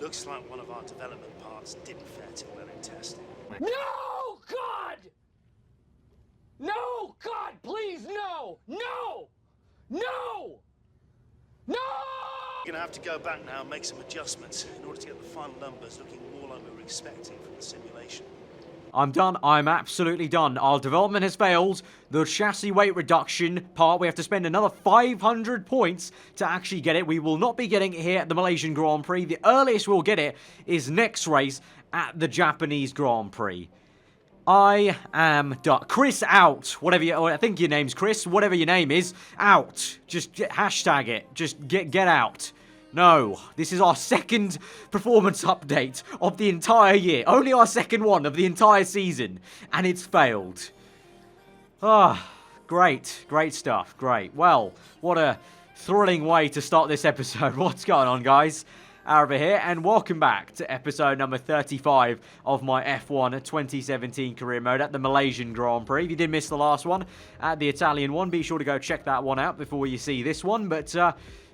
Looks like one of our development parts didn't fare too well in testing. No, God! No, God, please, no! No! No! No! We're gonna have to go back now and make some adjustments in order to get the final numbers looking more like we were expecting from the simulation. I'm done. I'm absolutely done. Our development has failed. The chassis weight reduction part, we have to spend another 500 points to actually get it. We will not be getting it here at the Malaysian Grand Prix. The earliest we'll get it is next race at the Japanese Grand Prix. I am done. Chris out. Whatever you, I think your name's Chris. Whatever your name is, out. Just hashtag it. Just get out. No, this is our second performance update of the entire year. Only our second one of the entire season. And it's failed. Ah, great. Great stuff. Great. Well, what a thrilling way to start this episode. What's going on, guys? Aarava here, and welcome back to episode number 35 of my F1 2017 career mode at the Malaysian Grand Prix. If you did miss the last one at the Italian one, be sure to go check that one out before you see this one. But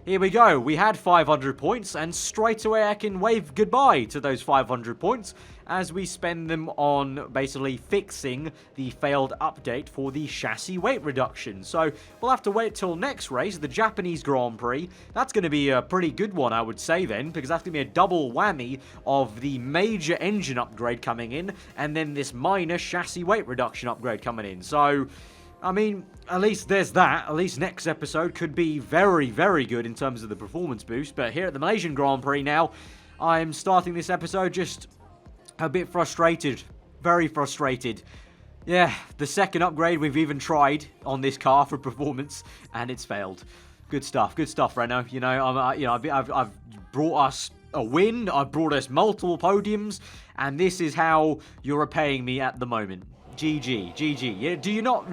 here we go. We had 500 points, and straight away I can wave goodbye to those 500 points as we spend them on basically fixing the failed update for the chassis weight reduction. So we'll have to wait till next race, the Japanese Grand Prix. That's going to be a pretty good one, I would say then, because that's going to be a double whammy of the major engine upgrade coming in and then this minor chassis weight reduction upgrade coming in. So I mean, at least there's that. At least next episode could be very, very good in terms of the performance boost. But here at the Malaysian Grand Prix now, I'm starting this episode just a bit frustrated. Very frustrated. Yeah, the second upgrade we've even tried on this car for performance, and it's failed. Good stuff, Renault. You know, I've brought us a win. I've brought us multiple podiums, and this is how you're repaying me at the moment. GG. Yeah, do you not?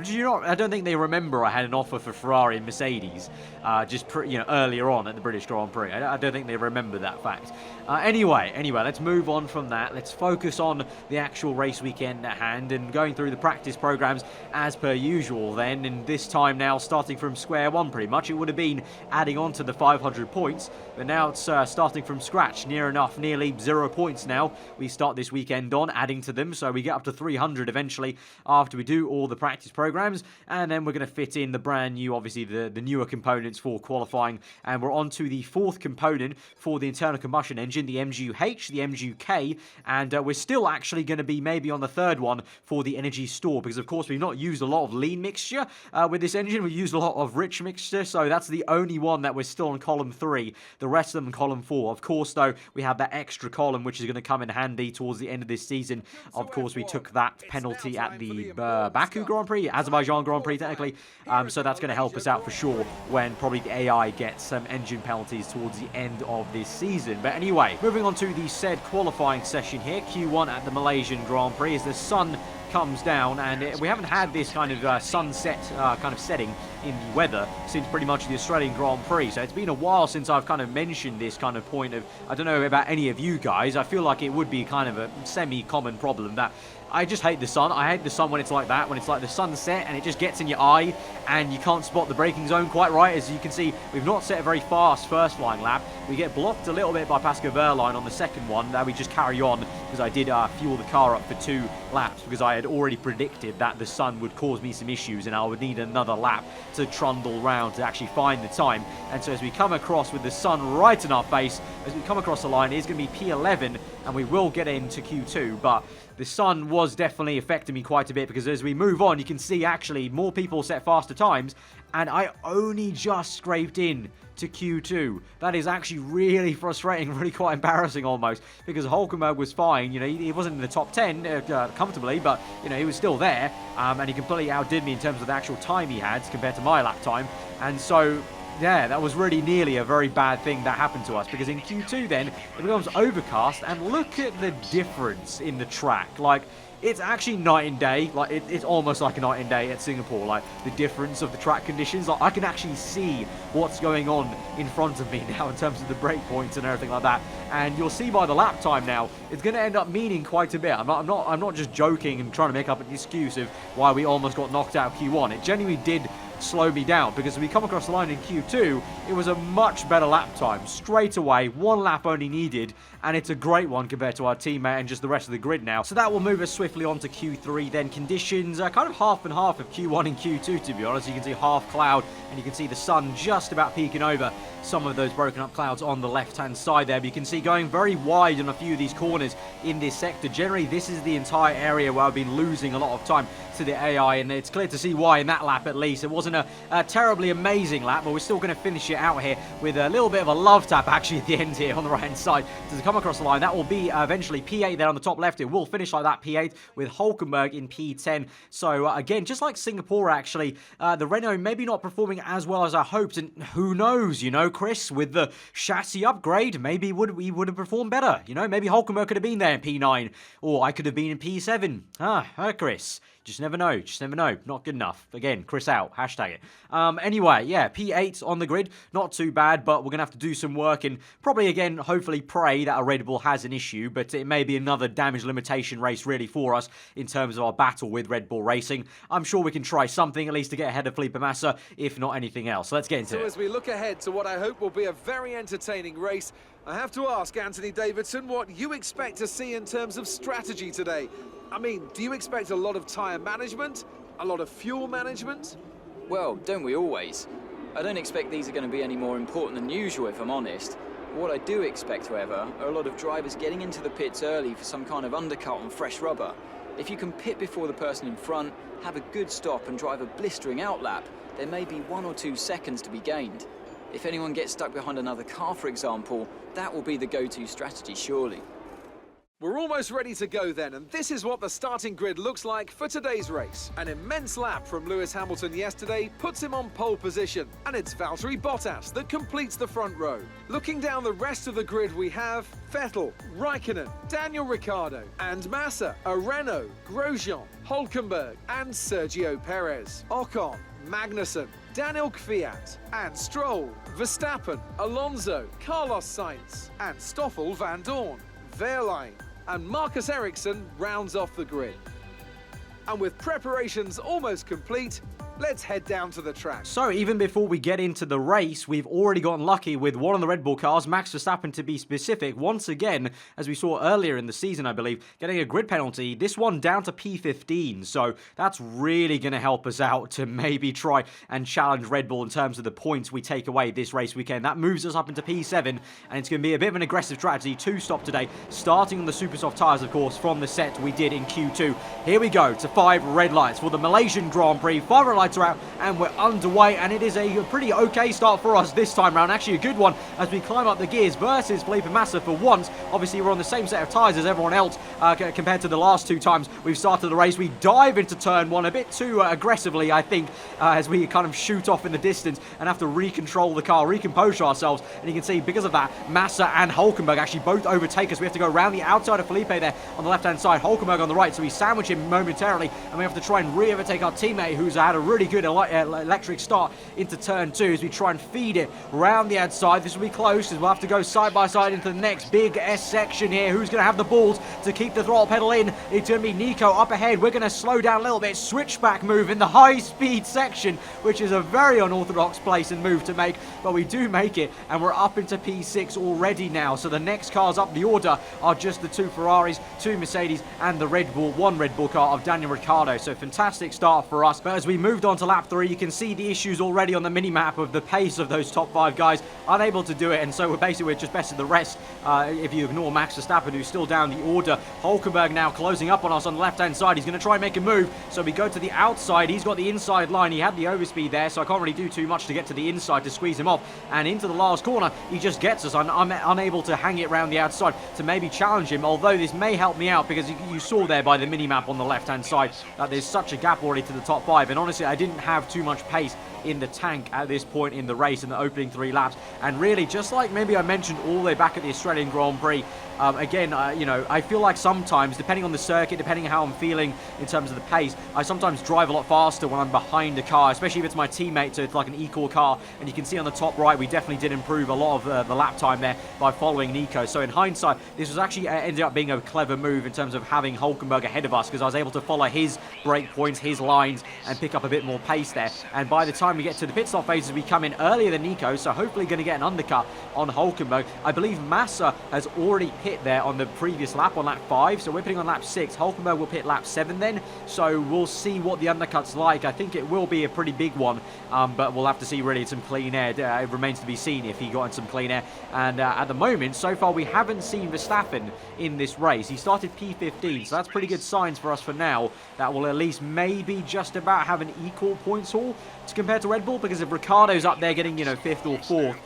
I don't think they remember I had an offer for Ferrari and Mercedes earlier on at the British Grand Prix. I don't think they remember that fact. Anyway, let's move on from that. Let's focus on the actual race weekend at hand and going through the practice programs as per usual then. And this time now starting from square one pretty much. It would have been adding on to the 500 points, but now it's starting from scratch. Nearly 0 points now. We start this weekend on adding to them, so we get up to 300 eventually after we do all the practice programs, and then we're going to fit in the brand new, obviously the newer components for qualifying, and we're on to the fourth component for the internal combustion engine, the MGU-H, the MGU-K, and we're still actually going to be maybe on the third one for the energy store, because of course we've not used a lot of lean mixture with this engine. We've used a lot of rich mixture, so that's the only one that we're still on column 3, the rest of them column 4. Of course though, we have that extra column which is going to come in handy towards the end of this season. Of course we took that penalty at the Baku Grand Prix, Azerbaijan Grand Prix technically, so that's going to help us out for sure when probably the AI gets some engine penalties towards the end of this season. But anyway, moving on to the said qualifying session here, Q1 at the Malaysian Grand Prix, as the sun comes down, and we haven't had this kind of sunset kind of setting in the weather since pretty much the Australian Grand Prix, so it's been a while since I've kind of mentioned this kind of point of, I don't know about any of you guys, I feel like it would be kind of a semi-common problem that I just hate the sun. I hate the sun when it's like that, when it's like the sunset and it just gets in your eye and you can't spot the braking zone quite right. As you can see, we've not set a very fast first flying lap. We get blocked a little bit by Pascal Wehrlein on the second one. That we just carry on because I did fuel the car up for 2 laps because I had already predicted that the sun would cause me some issues and I would need another lap to trundle round to actually find the time. And so as we come across with the sun right in our face, as we come across the line, it is going to be P11 and we will get into Q2, but the sun was definitely affecting me quite a bit because as we move on, you can see actually more people set faster times and I only just scraped in to Q2. That is actually really frustrating, really quite embarrassing almost, because Hulkenberg was fine. You know, he wasn't in the top 10 comfortably, but you know, he was still there, and he completely outdid me in terms of the actual time he had compared to my lap time. And so yeah, that was really nearly a very bad thing that happened to us, because in Q2 then, it becomes overcast, and look at the difference in the track. Like, it's actually night and day. Like, it's almost like a night and day at Singapore. Like, the difference of the track conditions. Like, I can actually see what's going on in front of me now in terms of the break points and everything like that. And you'll see by the lap time now, it's going to end up meaning quite a bit. I'm not just joking and trying to make up an excuse of why we almost got knocked out of Q1. It genuinely did slow me down, because when we come across the line in Q2, it was a much better lap time. Straight away, 1 lap only needed, and it's a great one compared to our teammate and just the rest of the grid now. So that will move us swiftly on to Q3 then. Conditions are kind of half and half of Q1 and Q2, to be honest. You can see half cloud, and you can see the sun just about peeking over some of those broken up clouds on the left-hand side there. But you can see going very wide on a few of these corners in this sector. Generally, this is the entire area where I've been losing a lot of time to the AI, and it's clear to see why in that lap at least. It wasn't a terribly amazing lap, but we're still going to finish it out here with a little bit of a love tap actually at the end here on the right-hand side to come across the line. That will be eventually P8 there on the top left. It will finish like that, P8, with Hulkenberg in P10. So again, just like Singapore actually, the Renault maybe not performing as well as I hoped, and who knows, you know, Chris, with the chassis upgrade, maybe we would have performed better. You know, maybe Hulkenberg could have been there in P9, or I could have been in P7. Chris. Just never know. Just never know. Not good enough. Again, Chris out. Hashtag it. Anyway, yeah, P8 on the grid. Not too bad, but we're going to have to do some work and probably, again, hopefully pray that a Red Bull has an issue, but it may be another damage limitation race really for us in terms of our battle with Red Bull Racing. I'm sure we can try something at least to get ahead of Felipe Massa, if not anything else. So let's get into it. So as we look ahead to what I hope will be a very entertaining race, I have to ask Anthony Davidson what you expect to see in terms of strategy today. I mean, do you expect a lot of tyre management? A lot of fuel management? Well, don't we always? I don't expect these are going to be any more important than usual, if I'm honest. What I do expect, however, are a lot of drivers getting into the pits early for some kind of undercut on fresh rubber. If you can pit before the person in front, have a good stop and drive a blistering outlap, there may be 1 or 2 seconds to be gained. If anyone gets stuck behind another car, for example, that will be the go-to strategy, surely. We're almost ready to go then, and this is what the starting grid looks like for today's race. An immense lap from Lewis Hamilton yesterday puts him on pole position, and it's Valtteri Bottas that completes the front row. Looking down the rest of the grid, we have Vettel, Raikkonen, Daniel Ricciardo, and Massa, Renault, Grosjean, Hulkenberg, and Sergio Perez. Ocon, Magnussen, Daniel Kvyat, and Stroll, Verstappen, Alonso, Carlos Sainz, and Stoffel van Dorn, Wehrlein, and Marcus Ericsson rounds off the grid. And with preparations almost complete, let's head down to the track. So even before we get into the race, we've already gotten lucky with one of the Red Bull cars, Max Verstappen to be specific. Once again, as we saw earlier in the season, I believe, getting a grid penalty. This one down to P15. So that's really going to help us out to maybe try and challenge Red Bull in terms of the points we take away this race weekend. That moves us up into P7, and it's going to be a bit of an aggressive strategy to stop today, starting on the super soft tyres, of course, from the set we did in Q2. Here we go to 5 red lights for the Malaysian Grand Prix. 5 red lights are out, and we're underway, and it is a pretty okay start for us this time round. Actually a good one as we climb up the gears versus Felipe Massa for once. Obviously we're on the same set of tyres as everyone else compared to the last 2 times we've started the race. We dive into turn 1 a bit too aggressively, I think, as we kind of shoot off in the distance and have to recontrol the car, recompose ourselves, and you can see because of that Massa and Hulkenberg actually both overtake us. We have to go around the outside of Felipe there on the left hand side, Hulkenberg on the right, so we sandwich him momentarily, and we have to try and re-overtake our teammate who's had a really good electric start into turn 2 as we try and feed it round the outside. This will be close as we'll have to go side by side into the next big S section here. Who's going to have the balls to keep the throttle pedal in? It's going to be Nico up ahead. We're going to slow down a little bit, switchback move in the high speed section, which is a very unorthodox place and move to make, but we do make it, and we're up into P6 already now. So the next cars up the order are just the 2 Ferraris, 2 Mercedes, and the Red Bull, 1 Red Bull car of Daniel Ricciardo. So fantastic start for us. But as we moved on to lap 3, you can see the issues already on the mini-map of the pace of those top 5 guys, unable to do it, and so we're just best of the rest if you ignore Max Verstappen, who's still down the order. Hulkenberg now closing up on us on the left-hand side. He's going to try and make a move, so we go to the outside. He's got the inside line. He had the overspeed there, so I can't really do too much to get to the inside to squeeze him off, and into the last corner, he just gets us. I'm unable to hang it around the outside to maybe challenge him, although this may help me out because you saw there by the mini-map on the left-hand side that there's such a gap already to the top 5, and honestly, I didn't have too much pace in the tank at this point in the race in the opening 3 laps. And really, just like maybe I mentioned all the way back at the Australian Grand Prix, again, you know, I feel like sometimes, depending on the circuit, depending on how I'm feeling in terms of the pace, I sometimes drive a lot faster when I'm behind a car, especially if it's my teammate, so it's like an equal car. And you can see on the top right, we definitely did improve a lot of the lap time there by following Nico. So in hindsight, this was actually ended up being a clever move in terms of having Hulkenberg ahead of us, because I was able to follow his break points, his lines, and pick up a bit more pace there. And by the time we get to the pit stop phases, we come in earlier than Nico, so hopefully going to get an undercut on Hulkenberg. I believe Massa has already pit there on the previous lap, on lap 5, so we're pitting on lap 6. Hulkenberg will pit lap 7 then, so we'll see what the undercut's like. I think it will be a pretty big one, but we'll have to see really some clean air. It remains to be seen if he got in some clean air. And at the moment, so far, we haven't seen Verstappen in this race. He started P15, so that's pretty good signs for us for now. That will at least maybe just about have an equal points haul to compare to Red Bull, because if Ricciardo's up there getting, you know, 5th or 4th.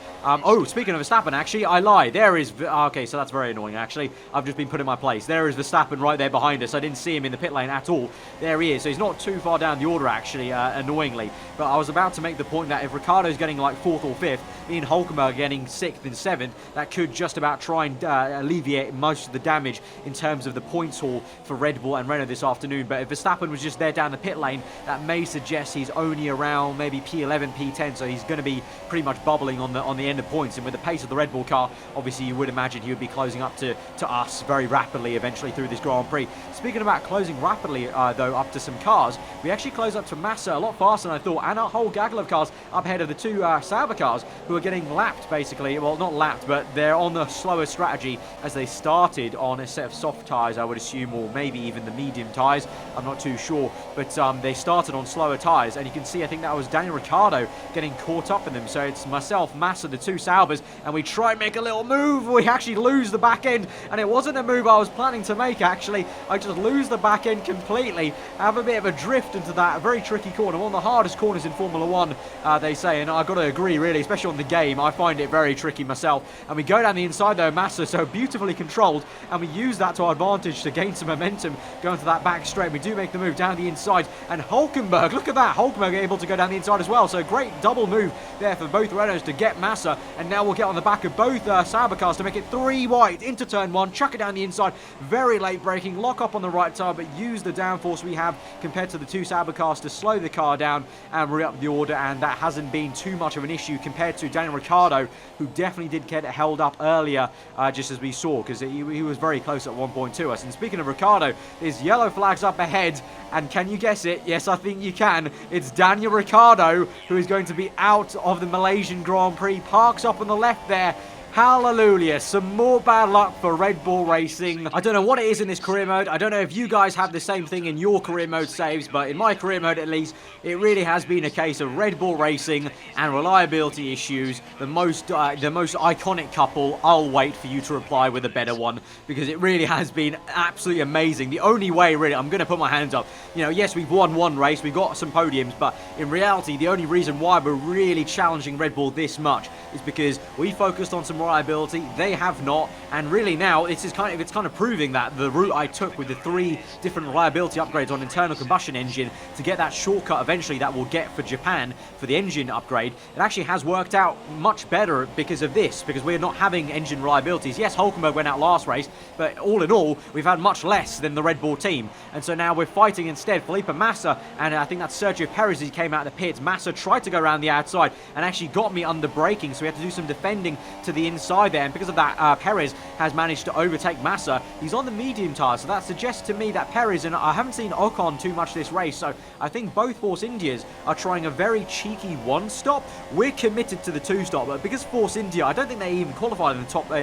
Oh, speaking of Verstappen, actually, I lied. There is... Okay, so that's very annoying, actually. I've just been put in my place. There is Verstappen right there behind us. I didn't see him in the pit lane at all. There he is. So he's not too far down the order, actually, annoyingly. But I was about to make the point that if Ricciardo's getting like 4th or 5th, me and Hulkenberg getting 6th and 7th, that could just about try and alleviate most of the damage in terms of the points haul for Red Bull and Renault this afternoon. But if Verstappen was just there down the pit lane, that may suggest he's only around maybe P11, P10, so he's going to be pretty much bubbling on the end of points. And with the pace of the Red Bull car, obviously you would imagine he would be closing up to us very rapidly eventually through this Grand Prix. Speaking about closing rapidly, though, up to some cars, we actually closed up to Massa a lot faster than I thought, and a whole gaggle of cars up ahead of the 2 Sauber cars who are getting lapped, basically. Well, not lapped, but they're on the slower strategy as they started on a set of soft tyres, I would assume, or maybe even the medium tyres. I'm not too sure, but they started on slower tyres, and you can see, I think that was Daniel Ricciardo getting caught up in them. So it's myself, Massa, the 2 Saubers, and we try and make a little move. We actually lose the back end, and it wasn't a move I was planning to make, actually. I just lose the back end completely, have a bit of a drift into that very tricky corner, one of the hardest corners in Formula 1, they say, and I've got to agree, really, especially on the game. I find it very tricky myself. And we go down the inside, though, Massa, so beautifully controlled, and we use that to our advantage to gain some momentum going to that back straight. We do make the move down the inside, and Hulkenberg, look at that, Hulkenberg able to go down the inside as well, so great double move there for both Renaults to get Massa, and now we'll get on the back of both Sauber cars to make it 3 wide into turn 1, chuck it down the inside, very late braking, lock up on the right tire, but use the downforce we have compared to the 2 Sauber cars to slow the car down and re-up the order, and that hasn't been too much of an issue compared to Daniel Ricciardo, who definitely did get held up earlier, just as we saw, because he was very close at one point to us. And speaking of Ricciardo, there's yellow flags up ahead, and can you guess it? Yes, I think you can. It's Daniel Ricciardo who is going to be out of the Malaysian Grand Prix. Parks up on the left there. Hallelujah. Some more bad luck for Red Bull Racing. I don't know what it is in this career mode. I don't know if you guys have the same thing in your career mode saves, but in my career mode at least, it really has been a case of Red Bull Racing and reliability issues. The most iconic couple. I'll wait for you to reply with a better one, because it really has been absolutely amazing. The only way, really, I'm going to put my hands up. You know, yes, we've won one race, we've got some podiums, but in reality, the only reason why we're really challenging Red Bull this much is because we focused on some reliability, they have not, and really now it's kind of proving that the route I took with the 3 different reliability upgrades on internal combustion engine to get that shortcut eventually that we'll get for Japan for the engine upgrade, it actually has worked out much better because of this, because we're not having engine reliabilities. Yes, Hulkenberg went out last race, but all in all, we've had much less than the Red Bull team, and so now we're fighting instead Felipe Massa, and I think that's Sergio Perez as he came out of the pits. Massa tried to go around the outside and actually got me under braking, so we had to do some defending to the inside there, and because of that, Perez has managed to overtake Massa. He's on the medium tyre, so that suggests to me that Perez, and I haven't seen Ocon too much this race, so I think both Force Indias are trying a very cheeky 1-stop. We're committed to the 2-stop, but because Force India, I don't think they even qualified in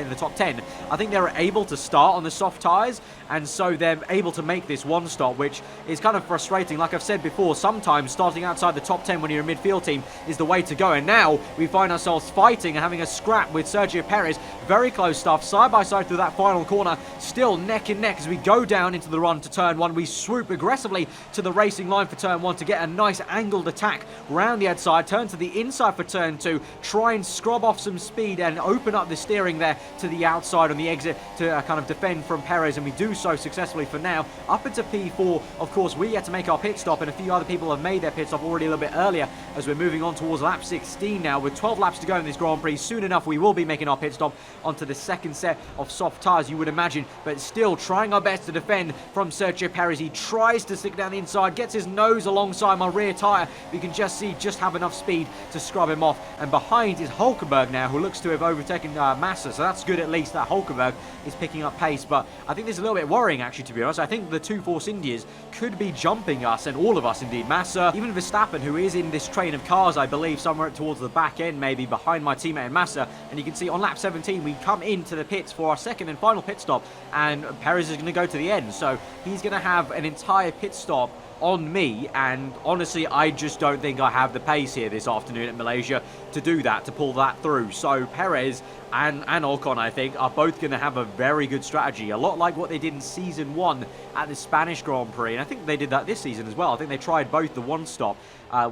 the top 10. I think they were able to start on the soft tyres, and so they're able to make this 1-stop, which is kind of frustrating. Like I've said before, sometimes starting outside the top 10 when you're a midfield team is the way to go, and now we find ourselves fighting and having a scrap with Sergio Sergio Perez. Very close stuff, side by side through that final corner, still neck and neck as we go down into the run to turn 1. We swoop aggressively to the racing line for turn 1 to get a nice angled attack round the outside, turn to the inside for turn 2, try and scrub off some speed and open up the steering there to the outside on the exit to kind of defend from Perez, and we do so successfully for now. Up into P4, of course, we had to make our pit stop, and a few other people have made their pit stop already a little bit earlier as we're moving on towards lap 16 now. With 12 laps to go in this Grand Prix, soon enough we will be making our pit stop onto the second set of soft tyres, you would imagine, but still trying our best to defend from Sergio Perez. He tries to stick down the inside, gets his nose alongside my rear tyre. You can just see just have enough speed to scrub him off, and behind is Hulkenberg now, who looks to have overtaken Massa, so that's good at least that Hulkenberg is picking up pace. But I think this is a little bit worrying actually, to be honest. I think the two Force Indias could be jumping us, and all of us indeed. Massa, even Verstappen, who is in this train of cars, I believe, somewhere towards the back end, maybe behind my teammate Massa. And you can see on lap 17, we come into the pits for our second and final pit stop, and Perez is going to go to the end. So he's going to have an entire pit stop on me, and honestly I just don't think I have the pace here this afternoon at Malaysia to do that, to pull that through. So Perez and Ocon, I think, are both going to have a very good strategy, a lot like what they did in Season 1 at the Spanish Grand Prix, and I think they did that this season as well. I think they tried both the one-stop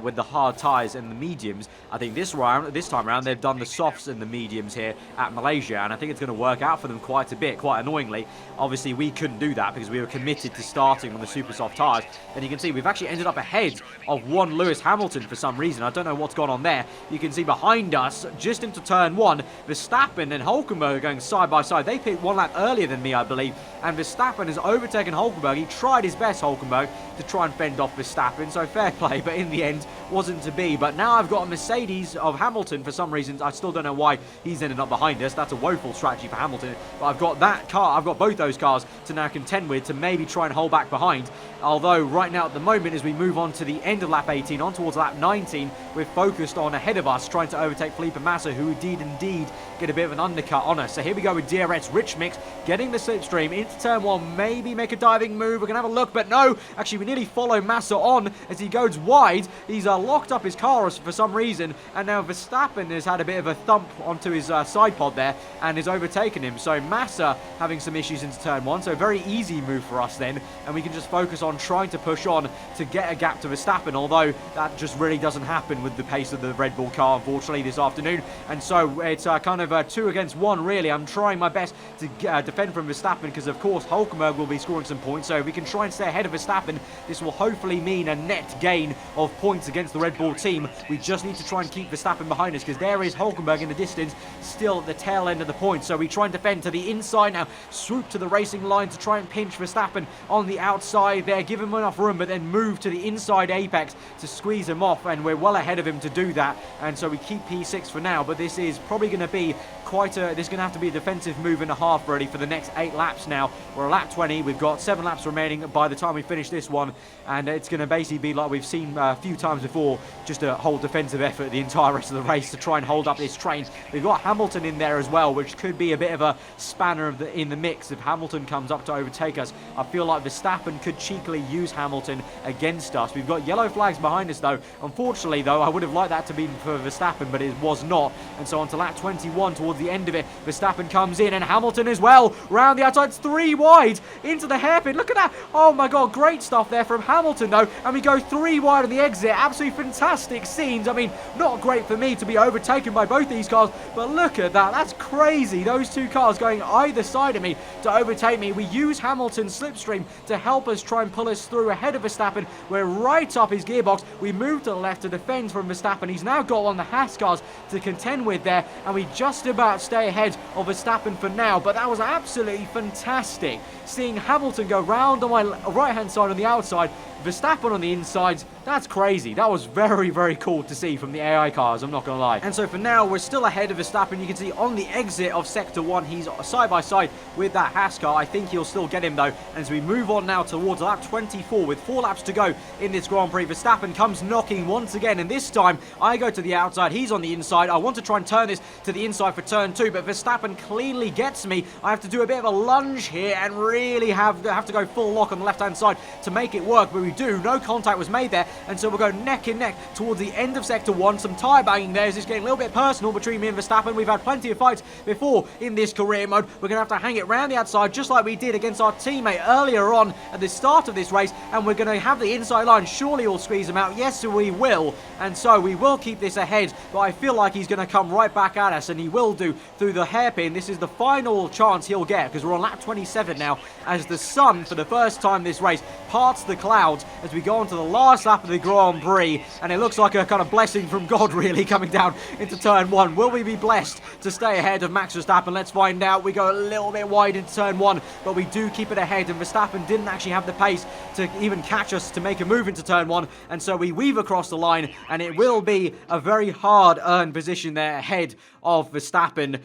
with the hard tyres and the mediums. I think this time around, they've done the softs and the mediums here at Malaysia, and I think it's going to work out for them quite a bit, quite annoyingly. Obviously, we couldn't do that because we were committed to starting on the super soft tyres, and you can see we've actually ended up ahead of one Lewis Hamilton for some reason. I don't know what's gone on there. You can see behind us, just into turn 1, Verstappen and Hulkenberg are going side by side. They picked one lap earlier than me, I believe, and Verstappen has overtaken Hulkenberg. He tried his best, Hulkenberg, to try and fend off Verstappen, so fair play, but in the end wasn't to be. But now I've got a Mercedes of Hamilton for some reason. I still don't know why he's ended up behind us. That's a woeful strategy for Hamilton, but I've got that car, I've got both those cars to now contend with, to maybe try and hold back behind. Although right now at the moment, as we move on to the end of lap 18 on towards lap 19, we're focused on ahead of us trying to overtake Felipe Massa, who did indeed get a bit of an undercut on us. So here we go with DRS Rich Mix getting the slipstream into turn 1, maybe make a diving move. We're gonna have a look, but no, actually we nearly follow Massa on as he goes wide. He's locked up his car for some reason, and now Verstappen has had a bit of a thump onto his side pod there and has overtaken him. So Massa having some issues into turn 1, so very easy move for us then, and we can just focus on trying to push on to get a gap to Verstappen, although that just really doesn't happen with the pace of the Red Bull car, unfortunately, this afternoon. And so it's kind of 2 against 1, really. I'm trying my best to defend from Verstappen because, of course, Hulkenberg will be scoring some points, so if we can try and stay ahead of Verstappen, this will hopefully mean a net gain of points against the Red Bull team. We just need to try and keep Verstappen behind us because there is Hulkenberg in the distance, still at the tail end of the point. So we try and defend to the inside now, swoop to the racing line to try and pinch Verstappen on the outside there, give him enough room, but then move to the inside apex to squeeze him off, and we're well ahead of him to do that. And so we keep P6 for now, but this is probably going to be there's going to have to be a defensive move and a half really for the next 8 laps now. We're at lap 20, we've got 7 laps remaining by the time we finish this one, and it's going to basically be like we've seen a few times before, just a whole defensive effort the entire rest of the race to try and hold up this train. We've got Hamilton in there as well, which could be a bit of a spanner in the mix if Hamilton comes up to overtake us. I feel like Verstappen could cheekily use Hamilton against us. We've got yellow flags behind us though. Unfortunately though, I would have liked that to be for Verstappen, but it was not. And so on to lap 21, towards the end of it, Verstappen comes in, and Hamilton as well, round the outside, 3 wide, into the hairpin. Look at that. Oh my god, great stuff there from Hamilton though, and we go 3 wide on the exit. Absolutely fantastic scenes. I mean, not great for me to be overtaken by both these cars, but look at that. That's crazy. Those 2 cars going either side of me to overtake me. We use Hamilton's slipstream to help us try and pull us through ahead of Verstappen. We're right up his gearbox. We move to the left to defend from Verstappen. He's now got on the Haas cars to contend with there, and we just about stay ahead of Verstappen for now. But that was absolutely fantastic, seeing Hamilton go round on my right hand side on the outside, Verstappen on the inside. That's crazy. That was very, very cool to see from the AI cars, I'm not going to lie. And so for now, we're still ahead of Verstappen. You can see on the exit of Sector 1, he's side by side with that Haas car. I think he'll still get him though. And as we move on now towards lap 24, with 4 laps to go in this Grand Prix, Verstappen comes knocking once again. And this time, I go to the outside. He's on the inside. I want to try and turn this to the inside for turn 2, but Verstappen cleanly gets me. I have to do a bit of a lunge here and really have to go full lock on the left-hand side to make it work. But we do. No contact was made there. And so we'll go neck and neck towards the end of Sector 1. Some tyre banging there. Is this getting a little bit personal between me and Verstappen? We've had plenty of fights before in this career mode. We're going to have to hang it round the outside just like we did against our teammate earlier on at the start of this race. And we're going to have the inside line. Surely we'll squeeze him out. Yes, we will. And so we will keep this ahead. But I feel like he's going to come right back at us, and he will do through the hairpin. This is the final chance he'll get because we're on lap 27 now as the sun, for the first time this race, parts the clouds as we go on to the last lap of the Grand Prix, and it looks like a kind of blessing from God really coming down into turn 1. Will we be blessed to stay ahead of Max Verstappen? Let's find out. We go a little bit wide into turn 1, but we do keep it ahead, and Verstappen didn't actually have the pace to even catch us to make a move into turn 1, and so we weave across the line, and it will be a very hard-earned position there ahead of Verstappen.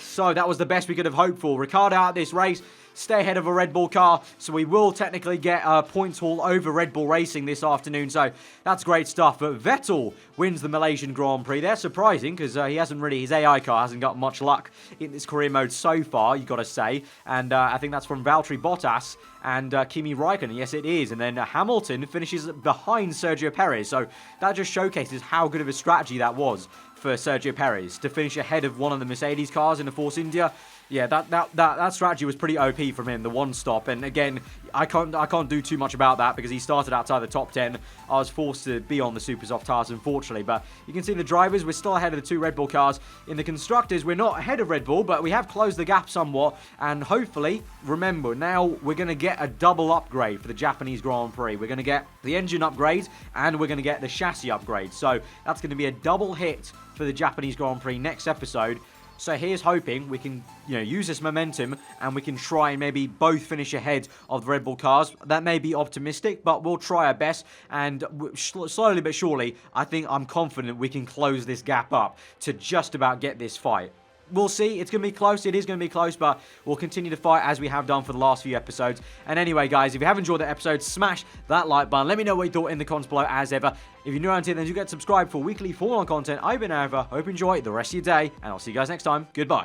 So that was the best we could have hoped for. Ricciardo out this race, stay ahead of a Red Bull car, so we will technically get a points haul over Red Bull Racing this afternoon, so that's great stuff. But Vettel wins the Malaysian Grand Prix. That's surprising because he hasn't really, his AI car hasn't got much luck in this career mode so far, you got to say, and I think that's from Valtteri Bottas and Kimi Raikkonen. Yes, it is. And then Hamilton finishes behind Sergio Perez, so that just showcases how good of a strategy that was for Sergio Perez to finish ahead of one of the Mercedes cars in the Force India. Yeah, that strategy was pretty OP from him, the one stop. And again, I can't do too much about that because he started outside the top 10. I was forced to be on the super soft tires, unfortunately. But you can see the drivers, we're still ahead of the 2 Red Bull cars. In the constructors, we're not ahead of Red Bull, but we have closed the gap somewhat. And hopefully, remember, now we're going to get a double upgrade for the Japanese Grand Prix. We're going to get the engine upgrade and we're going to get the chassis upgrade. So that's going to be a double hit for the Japanese Grand Prix next episode. So here's hoping we can, use this momentum and we can try and maybe both finish ahead of the Red Bull cars. That may be optimistic, but we'll try our best. And slowly but surely, I'm confident we can close this gap up to just about get this fight. We'll see. It's going to be close. It is going to be close, but we'll continue to fight as we have done for the last few episodes. And anyway, guys, if you have enjoyed the episode, smash that like button. Let me know what you thought in the comments below, as ever. If you're new around here, then do get subscribed for weekly Formula 1 content. I've been aarava. Hope you enjoy the rest of your day, and I'll see you guys next time. Goodbye.